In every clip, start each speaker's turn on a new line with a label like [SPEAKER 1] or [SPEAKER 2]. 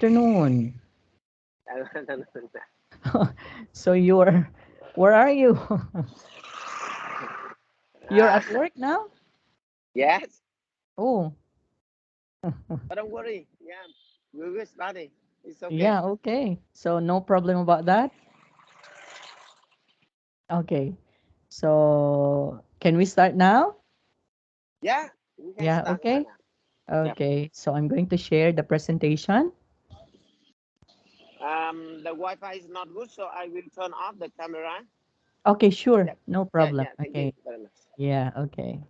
[SPEAKER 1] afternoon. So where are you? You're
[SPEAKER 2] uh,
[SPEAKER 1] at work now?
[SPEAKER 2] yes,
[SPEAKER 1] Oh,
[SPEAKER 2] but don't worry. Yeah, we will study. It's okay.
[SPEAKER 1] yeah, okay. So no problem about that? Okay. So can we start now?
[SPEAKER 2] Yeah, we can
[SPEAKER 1] Yeah,
[SPEAKER 2] start right
[SPEAKER 1] okay.
[SPEAKER 2] now. Yeah.
[SPEAKER 1] Okay. So I'm going to share the presentation.
[SPEAKER 2] The Wi-Fi is not good, so I will turn off the camera.
[SPEAKER 1] Okay, sure.
[SPEAKER 2] Yeah,
[SPEAKER 1] No
[SPEAKER 2] yeah,
[SPEAKER 1] problem.
[SPEAKER 2] yeah. Thank you
[SPEAKER 1] Okay.
[SPEAKER 2] very much.
[SPEAKER 1] Yeah, okay.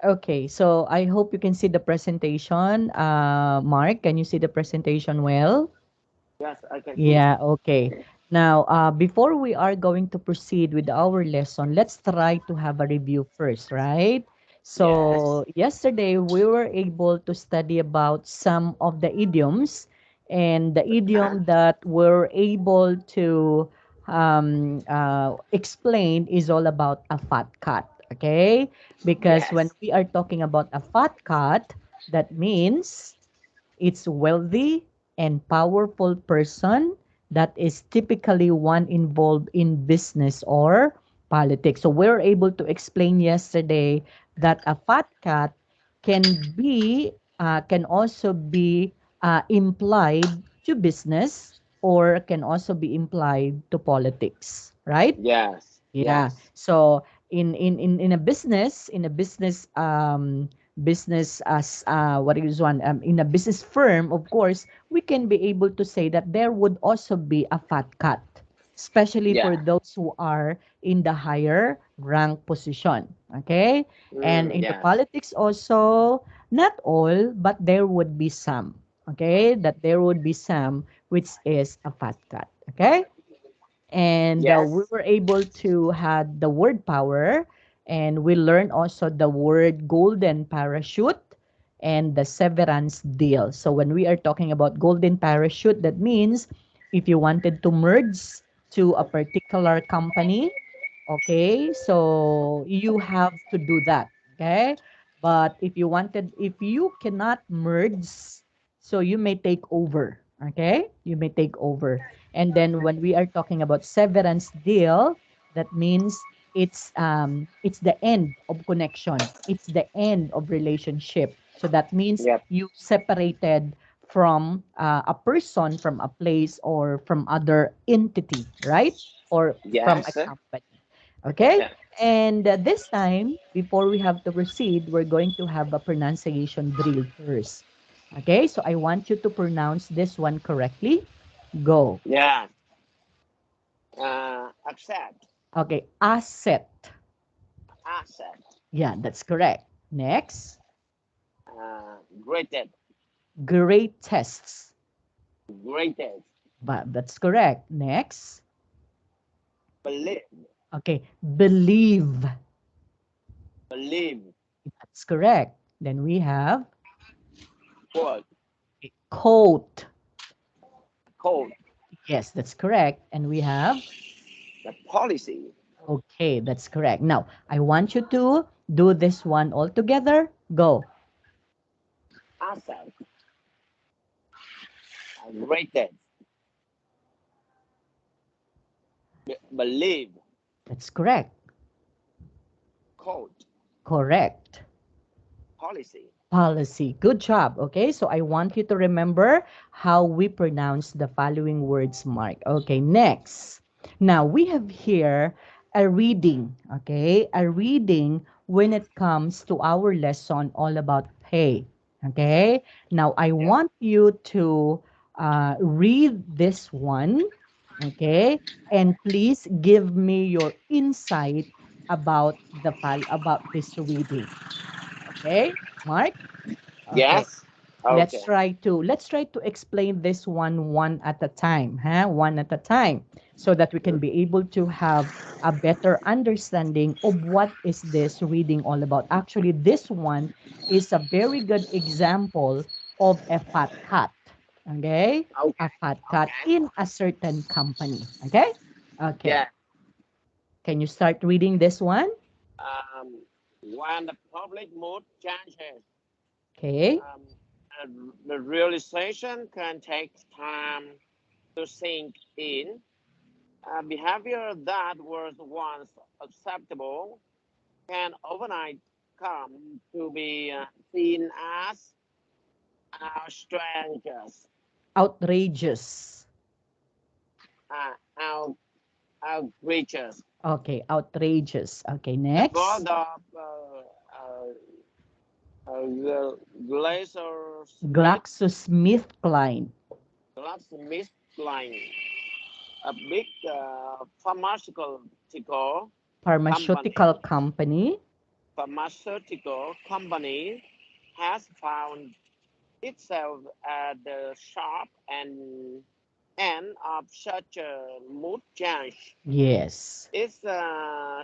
[SPEAKER 1] Okay, so I hope you can see the presentation. Mark, can you see the presentation well?
[SPEAKER 2] Yes, I can see.
[SPEAKER 1] Yeah, okay. Now, before we are going to proceed with our lesson, let's try to have a review first, right?
[SPEAKER 2] Yes.
[SPEAKER 1] So, yesterday we were able to study about some of the idioms, and the
[SPEAKER 2] Uh-huh.
[SPEAKER 1] idiom that we're able to explain is all about a fat cat, okay? Because when
[SPEAKER 2] Yes.
[SPEAKER 1] we are talking about a fat cat, that means it's wealthy and powerful person that is typically one involved in business or politics. So we're able to explain yesterday that a fat cat can also be implied to business or can also be implied to politics, right?
[SPEAKER 2] Yes.
[SPEAKER 1] Yeah.
[SPEAKER 2] Yes.
[SPEAKER 1] So in a business as what is one in a business firm, of course, we can be able to say that there would also be a fat cat, especially for
[SPEAKER 2] Yeah.
[SPEAKER 1] those who are in the higher rank position. Okay? And in the
[SPEAKER 2] Yes.
[SPEAKER 1] politics also, not all, but there would be some. Okay? That there would be some which is a fat cat. Okay? And we
[SPEAKER 2] Yes.
[SPEAKER 1] were able to had the word power, and we learned also the word golden parachute and the severance deal. So when we are talking about golden parachute, that means if you wanted to merge to a particular company, okay, so you have to do that, okay? But if you cannot merge, so you may take over, okay? You may take over. And then when we are talking about severance deal, that means it's the end of connection. It's the end of relationship. So that means
[SPEAKER 2] Yep.
[SPEAKER 1] you separated from a person, from a place, or from other entity, right? Or from a
[SPEAKER 2] Yes.
[SPEAKER 1] company. Okay?
[SPEAKER 2] Yeah.
[SPEAKER 1] And this time, before we have to proceed, we're going to have a pronunciation drill first. Okay? So I want you to pronounce this one correctly. Go.
[SPEAKER 2] Yeah. Accept.
[SPEAKER 1] Okay. Asset.
[SPEAKER 2] Asset.
[SPEAKER 1] Yeah, that's correct. Next.
[SPEAKER 2] Graded.
[SPEAKER 1] Great tests.
[SPEAKER 2] Graded.
[SPEAKER 1] But that's correct. Next.
[SPEAKER 2] Believe.
[SPEAKER 1] Okay. Believe.
[SPEAKER 2] Believe.
[SPEAKER 1] That's correct. Then we have
[SPEAKER 2] Quote.
[SPEAKER 1] quote.
[SPEAKER 2] Code.
[SPEAKER 1] Yes, that's correct. And we have
[SPEAKER 2] The policy.
[SPEAKER 1] okay, that's correct. Now, I want you to do this one all together. Go.
[SPEAKER 2] Asset. Rated. Believe.
[SPEAKER 1] That's correct.
[SPEAKER 2] Code.
[SPEAKER 1] Correct.
[SPEAKER 2] Policy.
[SPEAKER 1] Policy. Good job. Okay, so I want you to remember how we pronounce the following words, Mark. Okay, next. Now, we have here a reading. Okay, a reading when it comes to our lesson all about pay. Okay, now I
[SPEAKER 2] Yeah.
[SPEAKER 1] want you to read this one. Okay, and please give me your insight about about this reading. Okay, Mark? Okay.
[SPEAKER 2] Yes. Okay.
[SPEAKER 1] Let's try to explain this one at a time, huh? One at a time, so that we can be able to have a better understanding of what is this reading all about. Actually, this one is a very good example of a fat cat. Okay? A
[SPEAKER 2] Okay.
[SPEAKER 1] fat cat
[SPEAKER 2] Okay.
[SPEAKER 1] in a certain company. Okay? Okay.
[SPEAKER 2] Yeah.
[SPEAKER 1] Can you start reading this one?
[SPEAKER 2] Um, when the public mood changes,
[SPEAKER 1] Okay.
[SPEAKER 2] um, the realization can take time to sink in. Behavior that was once acceptable can overnight come to be seen as strangers,
[SPEAKER 1] Outrageous.
[SPEAKER 2] out, outrageous.
[SPEAKER 1] Okay, outrageous. Okay,
[SPEAKER 2] The board
[SPEAKER 1] next.
[SPEAKER 2] of Glacier Smith
[SPEAKER 1] GlaxoSmithKline,
[SPEAKER 2] Smith line, a big company,
[SPEAKER 1] pharmaceutical company.
[SPEAKER 2] pharmaceutical company has found itself at the sharp end of such a mood change.
[SPEAKER 1] Yes,
[SPEAKER 2] Its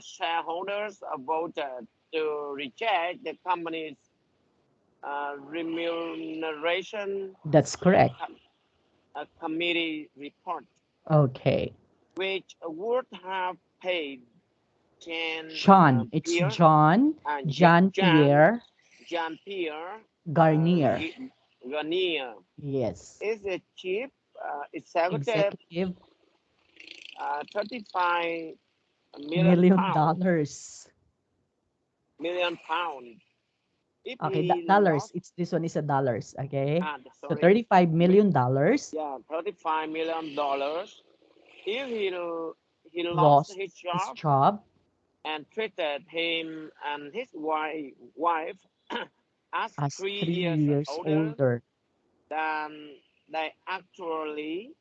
[SPEAKER 2] shareholders voted to reject the company's remuneration
[SPEAKER 1] that's correct.
[SPEAKER 2] com- committee report,
[SPEAKER 1] Okay.
[SPEAKER 2] which would have paid Jan
[SPEAKER 1] John, it's
[SPEAKER 2] Pierre
[SPEAKER 1] John,
[SPEAKER 2] and
[SPEAKER 1] Jean Pierre
[SPEAKER 2] Jean Pierre
[SPEAKER 1] Garnier.
[SPEAKER 2] Garnier
[SPEAKER 1] Yes,
[SPEAKER 2] is the chief executive,
[SPEAKER 1] executive,
[SPEAKER 2] 35 million
[SPEAKER 1] million
[SPEAKER 2] pound
[SPEAKER 1] dollars.
[SPEAKER 2] million pound. If
[SPEAKER 1] Okay,
[SPEAKER 2] he
[SPEAKER 1] dollars.
[SPEAKER 2] lost,
[SPEAKER 1] It's this one is a dollars. Okay, so
[SPEAKER 2] sorry,
[SPEAKER 1] 35 million dollars
[SPEAKER 2] yeah, $35 million. If he lost
[SPEAKER 1] lost
[SPEAKER 2] his
[SPEAKER 1] his
[SPEAKER 2] job
[SPEAKER 1] job
[SPEAKER 2] and treated him and his wife as
[SPEAKER 1] as
[SPEAKER 2] 3 years
[SPEAKER 1] 3 years
[SPEAKER 2] older
[SPEAKER 1] older,
[SPEAKER 2] than they actually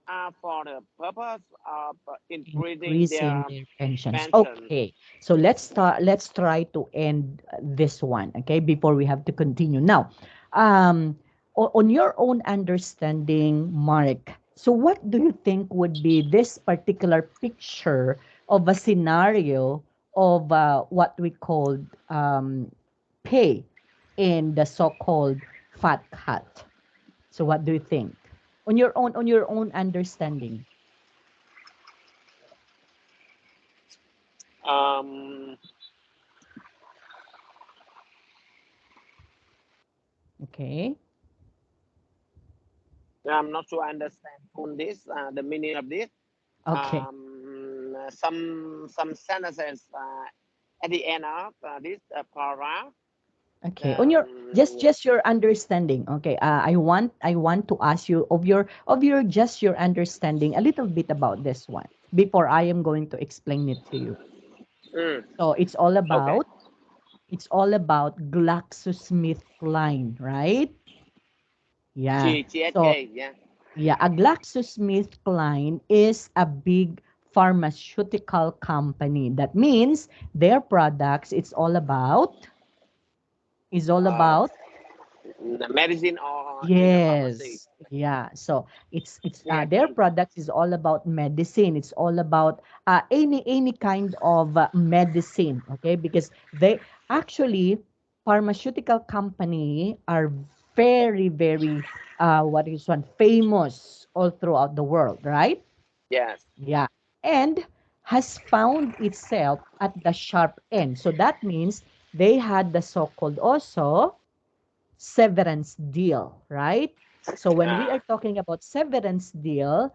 [SPEAKER 2] are for the purpose of increasing
[SPEAKER 1] increasing
[SPEAKER 2] their
[SPEAKER 1] their pensions.
[SPEAKER 2] pension.
[SPEAKER 1] Okay, so let's try to end this one, okay, before we have to continue. Now, on your own understanding, Mark, so what do you think would be this particular picture of a scenario of what we called pay in the so-called fat cat? So what do you think? On your own understanding.
[SPEAKER 2] Um,
[SPEAKER 1] Okay.
[SPEAKER 2] I'm not sure I understand on this the meaning of this.
[SPEAKER 1] Okay.
[SPEAKER 2] Some sentences at the end of this paragraph.
[SPEAKER 1] Okay. On your
[SPEAKER 2] Um,
[SPEAKER 1] just your understanding. Okay. I want to ask you of your just your understanding a little bit about this one before I am going to explain it to you.
[SPEAKER 2] mm,
[SPEAKER 1] So
[SPEAKER 2] okay.
[SPEAKER 1] it's all about GlaxoSmithKline, right? Yeah. So
[SPEAKER 2] GSK, yeah.
[SPEAKER 1] yeah, a GlaxoSmithKline is a big pharmaceutical company. That means their products it's all about
[SPEAKER 2] Uh, Medicine or in the pharmacy.
[SPEAKER 1] yes. Yeah. So it's their
[SPEAKER 2] GSK.
[SPEAKER 1] products is all about medicine. It's all about any kind of medicine, okay? Because they actually pharmaceutical company are very very what is one famous all throughout the world, right?
[SPEAKER 2] Yes.
[SPEAKER 1] Yeah. And has found itself at the sharp end. So that means they had the so-called also severance deal, right? So when we
[SPEAKER 2] Uh,
[SPEAKER 1] are talking about severance deal,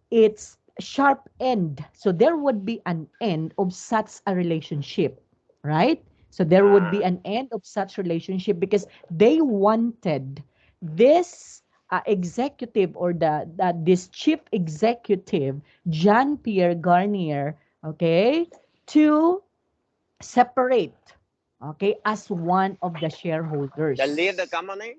[SPEAKER 1] it's sharp end. So there would be an end of such a relationship, right? So there would be
[SPEAKER 2] uh,
[SPEAKER 1] an end of such relationship because they wanted this executive or this chief executive, Jean Pierre Garnier, okay, to separate, okay, as one of the
[SPEAKER 2] the lead the
[SPEAKER 1] shareholders.
[SPEAKER 2] company.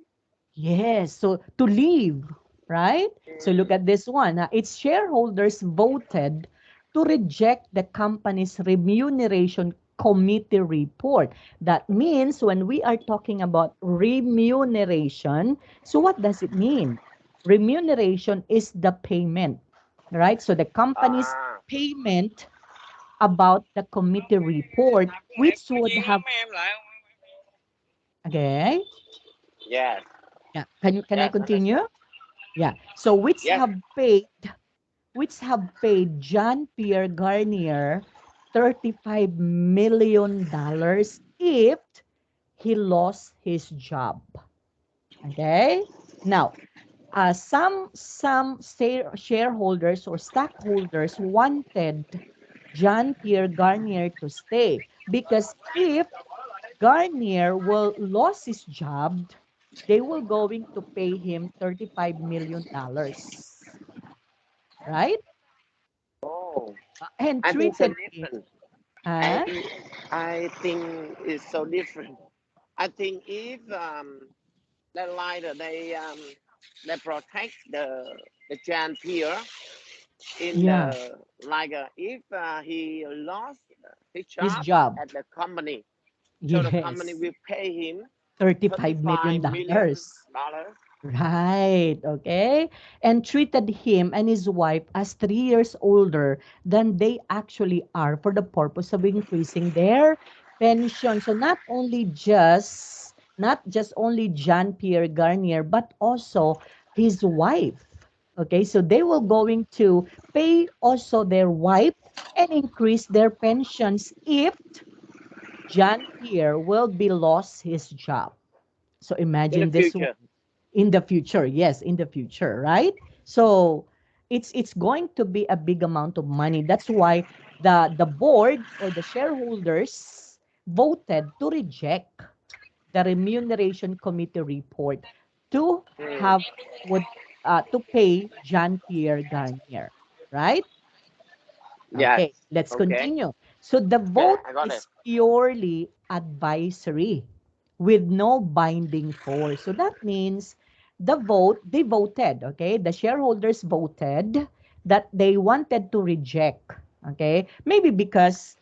[SPEAKER 1] Yes, so to leave, right? So look
[SPEAKER 2] Mm,
[SPEAKER 1] at this one. Its shareholders voted to reject the company's remuneration committee report. That means when we are talking about remuneration, so what does it mean? Remuneration is the payment, right? So the company's
[SPEAKER 2] uh,
[SPEAKER 1] payment about the committee report, which would have, okay,
[SPEAKER 2] yes.
[SPEAKER 1] yeah, can I
[SPEAKER 2] Yes.
[SPEAKER 1] continue?
[SPEAKER 2] Understand.
[SPEAKER 1] Yeah. So
[SPEAKER 2] Yes.
[SPEAKER 1] which have paid John Pierre Garnier $35 million if he lost his job. Okay? Now, some shareholders or stockholders wanted John Pierre Garnier to stay because if Garnier will lose his job, they will going to pay him $35 million, right?
[SPEAKER 2] Oh,
[SPEAKER 1] And
[SPEAKER 2] I think so
[SPEAKER 1] treated him,
[SPEAKER 2] different.
[SPEAKER 1] huh?
[SPEAKER 2] I think it's so different. I think if the lighter they protect the Jan Pierre in
[SPEAKER 1] Yeah,
[SPEAKER 2] the like if he lost his
[SPEAKER 1] his
[SPEAKER 2] job
[SPEAKER 1] job.
[SPEAKER 2] at the company, so the company
[SPEAKER 1] Yes,
[SPEAKER 2] will pay him
[SPEAKER 1] $35 million.
[SPEAKER 2] 35 million dollars.
[SPEAKER 1] Right, okay? And treated him and his wife as 3 years older than they actually are for the purpose of increasing their pension. So not just only Jean Pierre Garnier, but also his wife. Okay, so they were going to pay also their wife and increase their pensions if Jean Pierre will be lost his job. So
[SPEAKER 2] In the
[SPEAKER 1] imagine this
[SPEAKER 2] future.
[SPEAKER 1] in the future, yes, in the future, right? So it's going to be a big amount of money. That's why the board or the shareholders voted to reject the remuneration committee report to
[SPEAKER 2] Hmm.
[SPEAKER 1] have would to pay Jean Pierre Garnier, right?
[SPEAKER 2] Yes.
[SPEAKER 1] Okay, let's
[SPEAKER 2] Okay.
[SPEAKER 1] continue. So the
[SPEAKER 2] Okay,
[SPEAKER 1] vote
[SPEAKER 2] I got it.
[SPEAKER 1] is purely advisory with no binding force. So that means they voted, okay? The shareholders voted that they wanted to reject, okay? Maybe because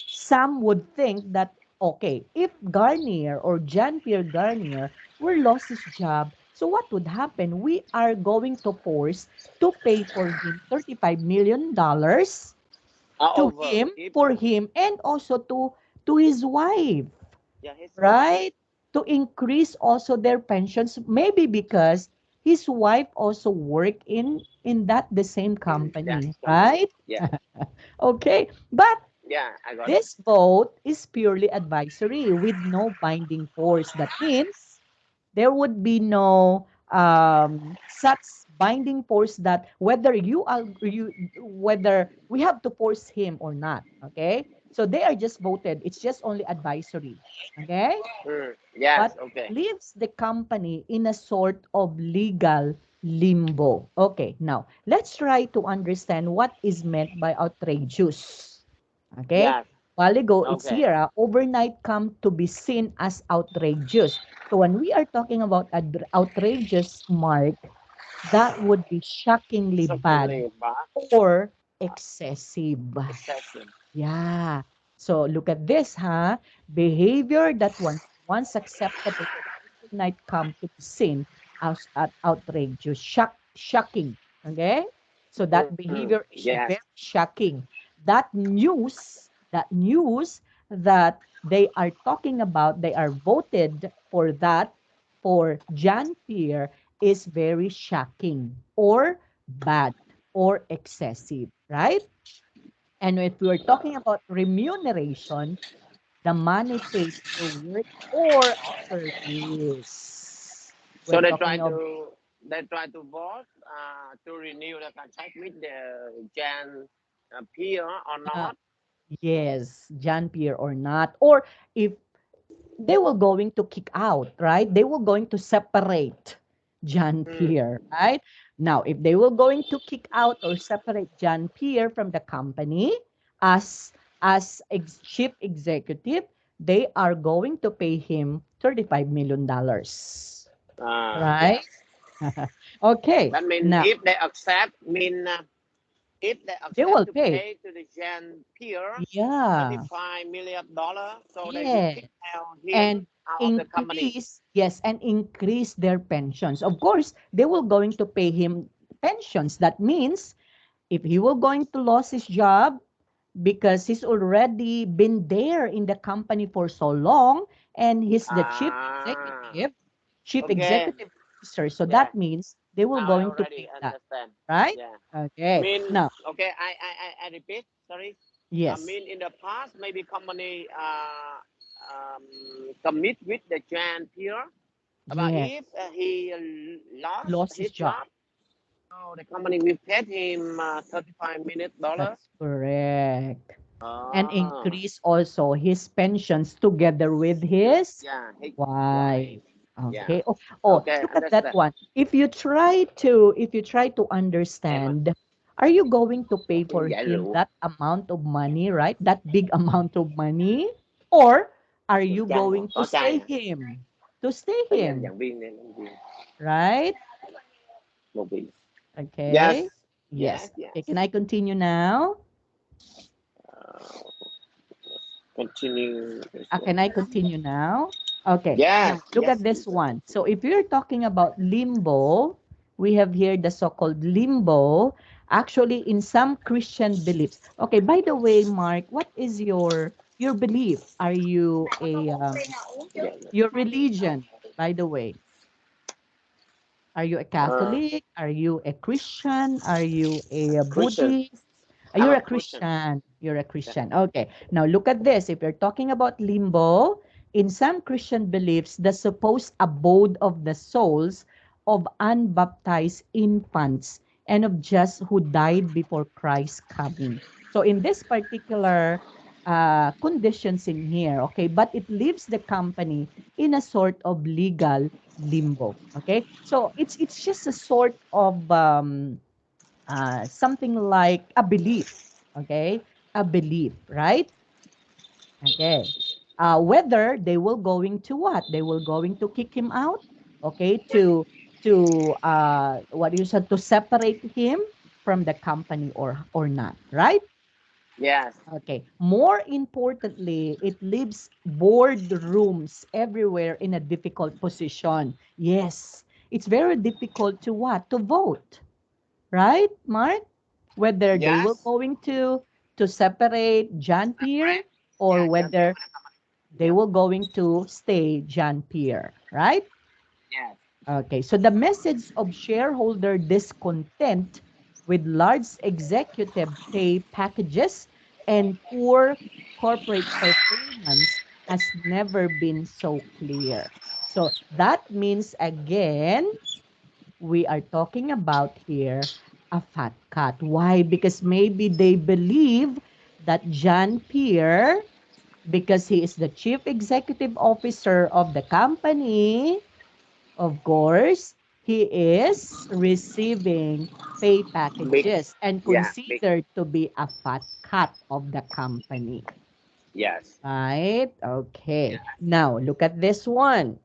[SPEAKER 1] some would think that, okay, if Garnier or Jean-Pierre Garnier were lost his job, so what would happen? We are going to force to pay for him $35 million to
[SPEAKER 2] Over
[SPEAKER 1] him,
[SPEAKER 2] if
[SPEAKER 1] for him, and also to his wife,
[SPEAKER 2] yeah his wife.
[SPEAKER 1] right? To increase also their pensions, maybe because his wife also work in that the same
[SPEAKER 2] In that
[SPEAKER 1] company,
[SPEAKER 2] company.
[SPEAKER 1] right?
[SPEAKER 2] Yeah.
[SPEAKER 1] Okay, but
[SPEAKER 2] Yeah, I got it.
[SPEAKER 1] this vote is purely advisory with no binding force. That means there would be no such binding force that whether we have to force him or not. Okay, so they are just voted. It's just only advisory. Okay,
[SPEAKER 2] Yes,
[SPEAKER 1] but
[SPEAKER 2] okay.
[SPEAKER 1] leaves the company in a sort of legal limbo. Okay, now let's try to understand what is meant by outrageous. Okay?
[SPEAKER 2] Yes.
[SPEAKER 1] While ago, it's
[SPEAKER 2] Okay.
[SPEAKER 1] here. Overnight come to be seen as outrageous. So when we are talking about outrageous, Mark, that would be shockingly bad
[SPEAKER 2] Shockingly bad.
[SPEAKER 1] or excessive.
[SPEAKER 2] Excessive.
[SPEAKER 1] Yeah. So look at this, huh? Behavior that once acceptable overnight come to be seen as outrageous, shocking. Okay? So that behavior is
[SPEAKER 2] Yes.
[SPEAKER 1] very shocking. That news that they are talking about, they are voted for that for Jean Pierre is very shocking or bad or excessive, right? And if we were talking about remuneration, the money paid for work or service.
[SPEAKER 2] So
[SPEAKER 1] We're talking of,
[SPEAKER 2] they try to vote to renew the contract with the Jan Pierre or
[SPEAKER 1] uh,
[SPEAKER 2] not.
[SPEAKER 1] yes, John Pierre or not. Or if they were going to kick out, right? They were going to separate John
[SPEAKER 2] Hmm.
[SPEAKER 1] Pierre, right? Now, if they were going to kick out or separate John Pierre from the company as chief executive, they are going to pay him $35 million, right?
[SPEAKER 2] Yes.
[SPEAKER 1] Okay,
[SPEAKER 2] That means
[SPEAKER 1] now
[SPEAKER 2] if they
[SPEAKER 1] they
[SPEAKER 2] accept
[SPEAKER 1] will
[SPEAKER 2] to
[SPEAKER 1] pay.
[SPEAKER 2] pay to the Jan Pierre
[SPEAKER 1] Yeah,
[SPEAKER 2] $35 million, so they will
[SPEAKER 1] yes.
[SPEAKER 2] kick out him
[SPEAKER 1] And
[SPEAKER 2] out of the company.
[SPEAKER 1] increase their pensions. Of course, they will going to pay him pensions. That means if he will going to lose his job because he's already been there in the company for so long and he's the
[SPEAKER 2] Ah,
[SPEAKER 1] chief
[SPEAKER 2] okay.
[SPEAKER 1] executive officer. So
[SPEAKER 2] Yeah.
[SPEAKER 1] that means they will
[SPEAKER 2] Now I
[SPEAKER 1] going to
[SPEAKER 2] already
[SPEAKER 1] pay that,
[SPEAKER 2] understand.
[SPEAKER 1] right?
[SPEAKER 2] Yeah.
[SPEAKER 1] Okay.
[SPEAKER 2] Mean
[SPEAKER 1] Now,
[SPEAKER 2] okay. I repeat. Sorry. I
[SPEAKER 1] yes.
[SPEAKER 2] mean in the past maybe company commit with the Jan Pierre. But
[SPEAKER 1] Yeah,
[SPEAKER 2] if he lost
[SPEAKER 1] lost his
[SPEAKER 2] his
[SPEAKER 1] job.
[SPEAKER 2] job, so the company will pay him 35 minute dollar.
[SPEAKER 1] That's correct. And
[SPEAKER 2] Oh,
[SPEAKER 1] increase also his pensions together with his
[SPEAKER 2] yeah, his
[SPEAKER 1] wife.
[SPEAKER 2] wife. Yeah.
[SPEAKER 1] Okay. Oh,
[SPEAKER 2] Okay,
[SPEAKER 1] look at that
[SPEAKER 2] understand.
[SPEAKER 1] one. If you try to
[SPEAKER 2] Em ơi,
[SPEAKER 1] understand, are you going to pay
[SPEAKER 2] cái
[SPEAKER 1] for
[SPEAKER 2] giải
[SPEAKER 1] him
[SPEAKER 2] rượu
[SPEAKER 1] that amount of money, right? That big amount of money? Or are you
[SPEAKER 2] chai
[SPEAKER 1] going to
[SPEAKER 2] có chai
[SPEAKER 1] stay
[SPEAKER 2] hả?
[SPEAKER 1] him? To stay
[SPEAKER 2] Bây giờ anh
[SPEAKER 1] him,
[SPEAKER 2] giảng viên nên giảng viên
[SPEAKER 1] right?
[SPEAKER 2] một vị. Yes,
[SPEAKER 1] Okay.
[SPEAKER 2] yes,
[SPEAKER 1] Yes. Okay,
[SPEAKER 2] yes.
[SPEAKER 1] can I continue now?
[SPEAKER 2] Uh, continue this
[SPEAKER 1] Can I
[SPEAKER 2] one.
[SPEAKER 1] continue now? Okay.
[SPEAKER 2] Yes,
[SPEAKER 1] Now, look
[SPEAKER 2] yes,
[SPEAKER 1] at this
[SPEAKER 2] you can
[SPEAKER 1] one. So,
[SPEAKER 2] continue.
[SPEAKER 1] if you're talking about limbo, we have here the so-called limbo. Actually, in some Christian beliefs. Okay. By the way, Mark, what is your belief? Are you a
[SPEAKER 2] Dạ,
[SPEAKER 1] your
[SPEAKER 2] dạ.
[SPEAKER 1] religion? By the way, are you a
[SPEAKER 2] Uh,
[SPEAKER 1] Catholic? Are you a Christian? Are you a
[SPEAKER 2] Christian.
[SPEAKER 1] Buddhist?
[SPEAKER 2] I'm
[SPEAKER 1] You're
[SPEAKER 2] a
[SPEAKER 1] a
[SPEAKER 2] Christian.
[SPEAKER 1] Christian. You're a
[SPEAKER 2] Yeah.
[SPEAKER 1] Christian. Okay. Now look at this. If you're talking about limbo, in some Christian beliefs, the supposed abode of the souls of unbaptized infants and of just who died before Christ's coming. So in this particular conditions in here, okay, but it leaves the company in a sort of legal limbo. Okay. So it's just a sort of something like a belief, okay? A belief, right? Okay. Whether they will going to what? They will going to kick him out, okay? To what you said, to separate him from the company or not, right?
[SPEAKER 2] Yes.
[SPEAKER 1] Okay. More importantly, it leaves boardrooms everywhere in a difficult position. Yes, it's very difficult to what? To vote, right, Mark? Whether they will
[SPEAKER 2] Yes.
[SPEAKER 1] going to separate John Pierre
[SPEAKER 2] Separate.
[SPEAKER 1] or
[SPEAKER 2] Yeah, John Pierre
[SPEAKER 1] whether
[SPEAKER 2] with the company.
[SPEAKER 1] they
[SPEAKER 2] Yep.
[SPEAKER 1] will going to stay John Pierre, right?
[SPEAKER 2] Yes.
[SPEAKER 1] Okay, so the message of shareholder discontent with large executive pay packages and poor corporate performance has never been so clear. So that means again we are talking about here a fat cat. Why? Because maybe they believe that John Pierre, because he is the chief executive officer of the company, of course, he is receiving pay
[SPEAKER 2] Big.
[SPEAKER 1] packages and
[SPEAKER 2] Yeah, big.
[SPEAKER 1] considered to be a fat cat of the company.
[SPEAKER 2] Yes.
[SPEAKER 1] Right? Okay.
[SPEAKER 2] Yeah.
[SPEAKER 1] Now, look at this one.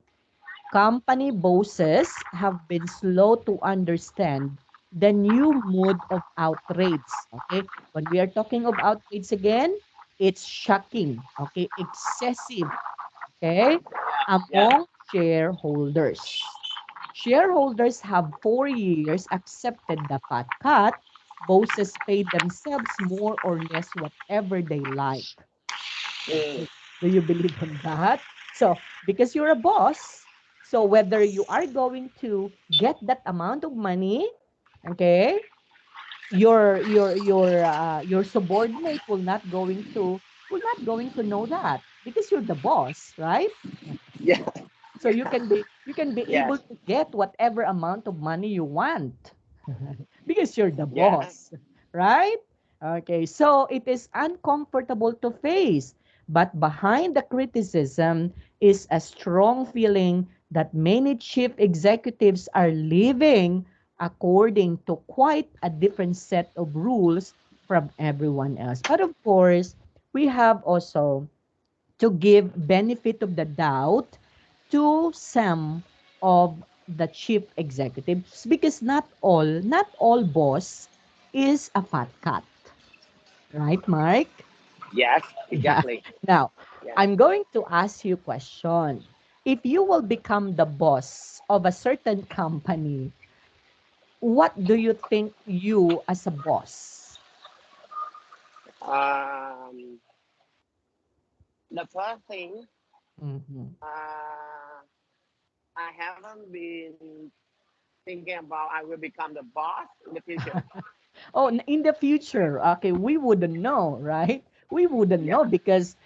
[SPEAKER 1] Company bosses have been slow to understand the new mood of outrage. Okay, when we are talking of outrage again, it's shocking. Okay, excessive. Okay,
[SPEAKER 2] Yeah.
[SPEAKER 1] among shareholders. Shareholders have 4 years accepted the fat cut. Bosses pay themselves more or less whatever they like.
[SPEAKER 2] Mm.
[SPEAKER 1] Okay. Do you believe on that? So, because you're a boss, so whether you are going to get that amount of money, okay, your subordinate will not going to know that because you're the boss, right?
[SPEAKER 2] Yeah.
[SPEAKER 1] So you can be
[SPEAKER 2] Yes.
[SPEAKER 1] able to get whatever amount of money you want because you're the
[SPEAKER 2] Yeah.
[SPEAKER 1] boss, right? Okay, so it is uncomfortable to face, but behind the criticism is a strong feeling that many chief executives are living according to quite a different set of rules from everyone else. But of course, we have also to give benefit of the doubt to some of the chief executives because not all boss is a fat cat, right, Mark?
[SPEAKER 2] Yes.
[SPEAKER 1] Yeah.
[SPEAKER 2] Exactly.
[SPEAKER 1] Now,
[SPEAKER 2] Yeah.
[SPEAKER 1] I'm going to ask you a question. If you will become the boss of a certain company, what do you think you as a boss?
[SPEAKER 2] Um, the first thing,
[SPEAKER 1] Mhm.
[SPEAKER 2] uh, I haven't been thinking about I will become the boss in the future.
[SPEAKER 1] Oh, in the future, okay, we wouldn't know, right? We wouldn't
[SPEAKER 2] Yeah.
[SPEAKER 1] know because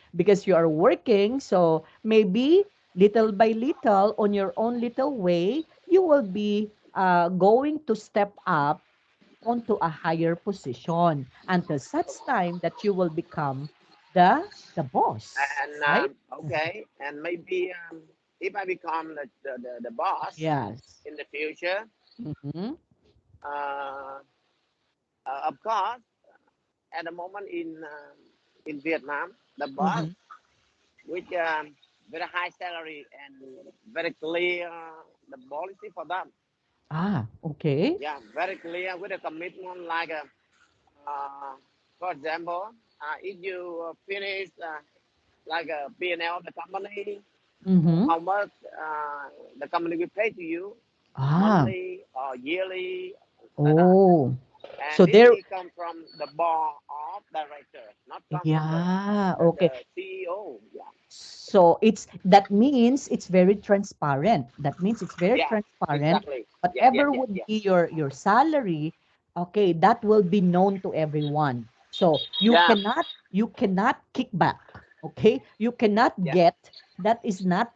[SPEAKER 1] you are working, so maybe little by little, on your own little way, you will be going to step up onto a higher position until such time that you will become the boss,
[SPEAKER 2] And
[SPEAKER 1] right?
[SPEAKER 2] okay, and maybe if I become the boss
[SPEAKER 1] Yes.
[SPEAKER 2] in the future,
[SPEAKER 1] Mm-hmm.
[SPEAKER 2] uh, of course, at the moment in Vietnam, the boss
[SPEAKER 1] Mm-hmm.
[SPEAKER 2] with very high salary and very clear the policy for them.
[SPEAKER 1] Ah, okay.
[SPEAKER 2] Yeah, very clear with a commitment like uh, for example, if you finish like a P&L of the company,
[SPEAKER 1] Mm-hmm.
[SPEAKER 2] how much the company will pay to you
[SPEAKER 1] Ah,
[SPEAKER 2] monthly or yearly, like that.
[SPEAKER 1] oh.
[SPEAKER 2] And
[SPEAKER 1] So
[SPEAKER 2] this
[SPEAKER 1] there,
[SPEAKER 2] is come from the board of director, not come from
[SPEAKER 1] yeah,
[SPEAKER 2] the
[SPEAKER 1] okay.
[SPEAKER 2] CEO. Yeah,
[SPEAKER 1] So it's that means it's very transparent. That means it's very
[SPEAKER 2] yeah,
[SPEAKER 1] transparent.
[SPEAKER 2] exactly. Yeah, yeah,
[SPEAKER 1] Whatever
[SPEAKER 2] yeah,
[SPEAKER 1] would
[SPEAKER 2] yeah,
[SPEAKER 1] be your salary, okay, that will be known to everyone. So
[SPEAKER 2] yeah,
[SPEAKER 1] you cannot kick back. Okay? You cannot
[SPEAKER 2] yeah,
[SPEAKER 1] get that is not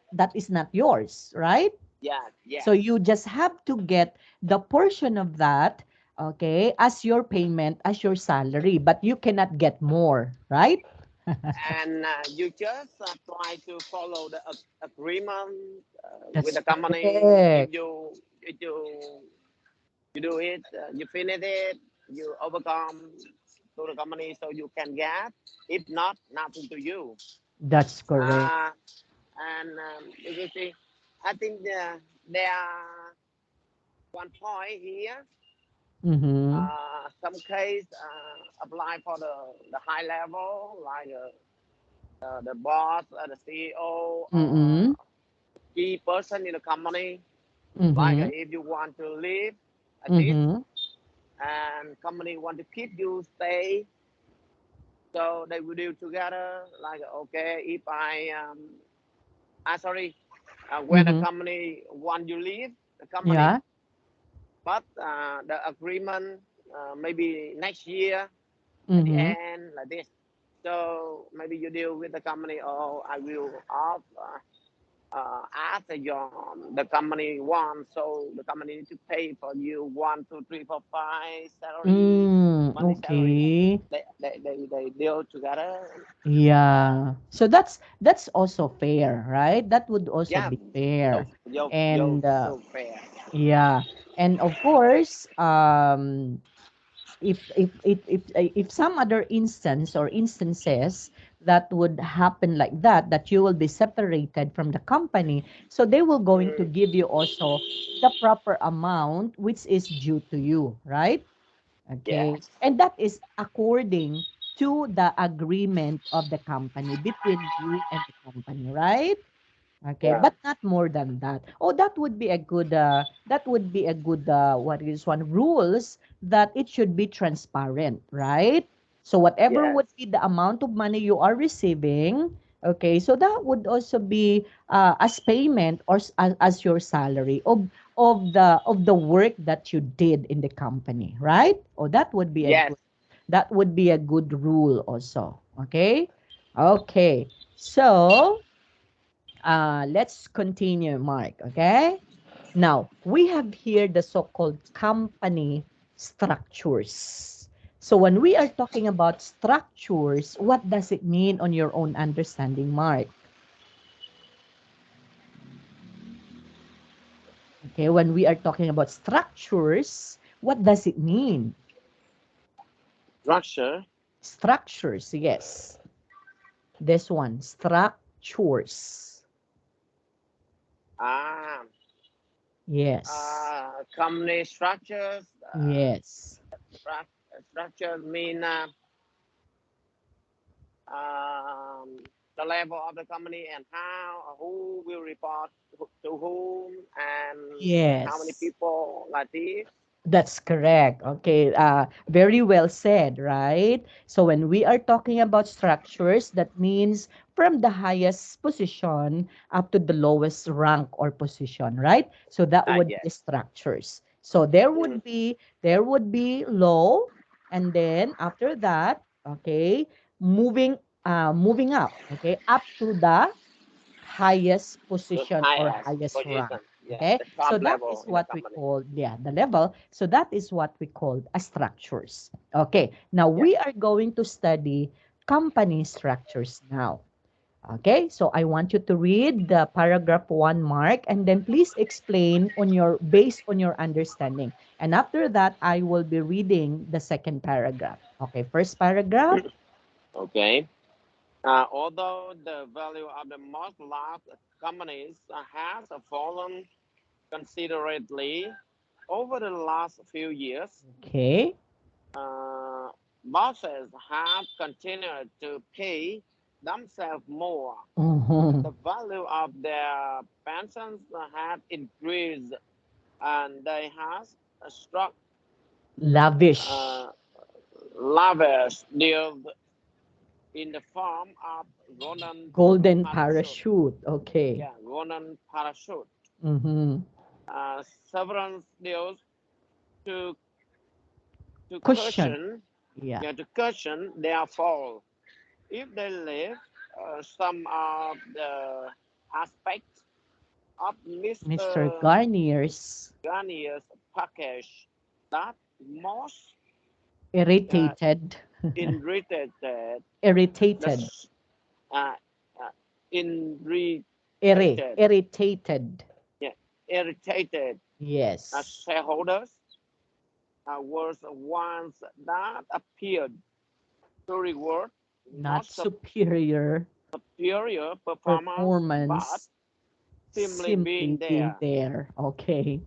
[SPEAKER 1] yours, right?
[SPEAKER 2] yeah,
[SPEAKER 1] So
[SPEAKER 2] yeah.
[SPEAKER 1] you just have to get the portion of that, okay, as your payment, as your salary, but you cannot get more, right?
[SPEAKER 2] And you just try to follow the agreement with
[SPEAKER 1] That's
[SPEAKER 2] the company.
[SPEAKER 1] correct.
[SPEAKER 2] If you do it, you finish it, you overcome to the company so you can get. If not, nothing to you.
[SPEAKER 1] That's correct.
[SPEAKER 2] Uh, and you see, I think there are one point here.
[SPEAKER 1] Mhm.
[SPEAKER 2] Some case apply for the high level, like the boss, the CEO,
[SPEAKER 1] Mm.
[SPEAKER 2] or key person in the company. Like
[SPEAKER 1] Mhm.
[SPEAKER 2] if you want to leave like this,
[SPEAKER 1] Mhm.
[SPEAKER 2] and company want to keep you stay, so they will deal together. Like okay, if sorry, when a
[SPEAKER 1] Mhm.
[SPEAKER 2] company want you leave the company,
[SPEAKER 1] Yeah.
[SPEAKER 2] but the agreement maybe next year at the
[SPEAKER 1] Mhm.
[SPEAKER 2] end like this. So maybe you deal with the company. Oh, I will off after the company wants. So the company need to pay for you 1, 2, 3, 4, 5 salary, monthly salary.
[SPEAKER 1] Okay.
[SPEAKER 2] They deal together.
[SPEAKER 1] Yeah. So that's also fair, right? That would also
[SPEAKER 2] Yeah,
[SPEAKER 1] be
[SPEAKER 2] so
[SPEAKER 1] fair.
[SPEAKER 2] yo
[SPEAKER 1] And
[SPEAKER 2] so fair.
[SPEAKER 1] yeah. And of course, if some other instance or instances that would happen like that, that you will be separated from the company, so they will going to
[SPEAKER 2] Mm,
[SPEAKER 1] give you also the proper amount which is due to you, right? Okay,
[SPEAKER 2] yes,
[SPEAKER 1] and that is according to the agreement of the company, between you and the company, right? Okay,
[SPEAKER 2] yeah,
[SPEAKER 1] but not more than that. Oh, that would be a good what is one rules, that it should be transparent, right? So whatever
[SPEAKER 2] yes,
[SPEAKER 1] would be the amount of money you are receiving, okay, so that would also be as payment, or as your salary of the work that you did in the company, right? Oh,
[SPEAKER 2] yes.
[SPEAKER 1] that would be a good rule also. Okay? Okay. So, let's continue, Mark. Okay. Now, we have here the so-called company structures. So, when we are talking about structures, what does it mean on your own understanding, Mark? Okay. When we are talking about structures, what does it mean?
[SPEAKER 2] Structure.
[SPEAKER 1] Structures, yes. This one, structures.
[SPEAKER 2] Ah,
[SPEAKER 1] Yes.
[SPEAKER 2] company structures.
[SPEAKER 1] Yes.
[SPEAKER 2] Structure mean the level of the company and how who will report to whom and how many
[SPEAKER 1] Yes.
[SPEAKER 2] people like this.
[SPEAKER 1] That's correct. Okay. Very well said, right? So when we are talking about structures, that means from the highest position up to the lowest rank or position, right? So that would be
[SPEAKER 2] Yes.
[SPEAKER 1] structures. So there
[SPEAKER 2] Mm.
[SPEAKER 1] would be low, and then after that, okay, moving moving up, okay, up to the highest
[SPEAKER 2] the
[SPEAKER 1] position or
[SPEAKER 2] highest
[SPEAKER 1] highest rank.
[SPEAKER 2] position, yeah,
[SPEAKER 1] Okay,
[SPEAKER 2] the top
[SPEAKER 1] so that
[SPEAKER 2] level
[SPEAKER 1] is
[SPEAKER 2] in the
[SPEAKER 1] what we
[SPEAKER 2] company.
[SPEAKER 1] call, yeah, the level. So that is what we call a structures. Okay, now
[SPEAKER 2] Yeah.
[SPEAKER 1] we are going to study company structures now. Okay, so I want you to read the paragraph one, Mark, and then please explain on your based on your understanding. And after that, I will be reading the second paragraph. Okay, first paragraph.
[SPEAKER 2] Okay. Although the value of the most large companies has fallen considerably over the last few years,
[SPEAKER 1] Okay.
[SPEAKER 2] uh, bosses have continued to pay themselves more.
[SPEAKER 1] Mhm.
[SPEAKER 2] The value of their pensions have increased, and they have struck
[SPEAKER 1] Lavish.
[SPEAKER 2] uh, lavish deals in the form of golden
[SPEAKER 1] Golden
[SPEAKER 2] parachute.
[SPEAKER 1] parachute. Okay.
[SPEAKER 2] Yeah, golden parachute.
[SPEAKER 1] Mm-hmm.
[SPEAKER 2] Severance deals to to
[SPEAKER 1] Cushion.
[SPEAKER 2] cushion,
[SPEAKER 1] Yeah.
[SPEAKER 2] yeah, to cushion their fall. If they leave some of the aspects of
[SPEAKER 1] Mr.
[SPEAKER 2] Mr.
[SPEAKER 1] Garnier's
[SPEAKER 2] Garnier's package that most uh,
[SPEAKER 1] irritated.
[SPEAKER 2] irritated the
[SPEAKER 1] Irritated.
[SPEAKER 2] uh, uh, irritated,
[SPEAKER 1] Irritated.
[SPEAKER 2] yeah, irritated
[SPEAKER 1] Yes.
[SPEAKER 2] shareholders was the ones that appeared to reward not
[SPEAKER 1] Not superior
[SPEAKER 2] superior performance but
[SPEAKER 1] performance
[SPEAKER 2] simply being
[SPEAKER 1] simply being
[SPEAKER 2] there.
[SPEAKER 1] there. Okay.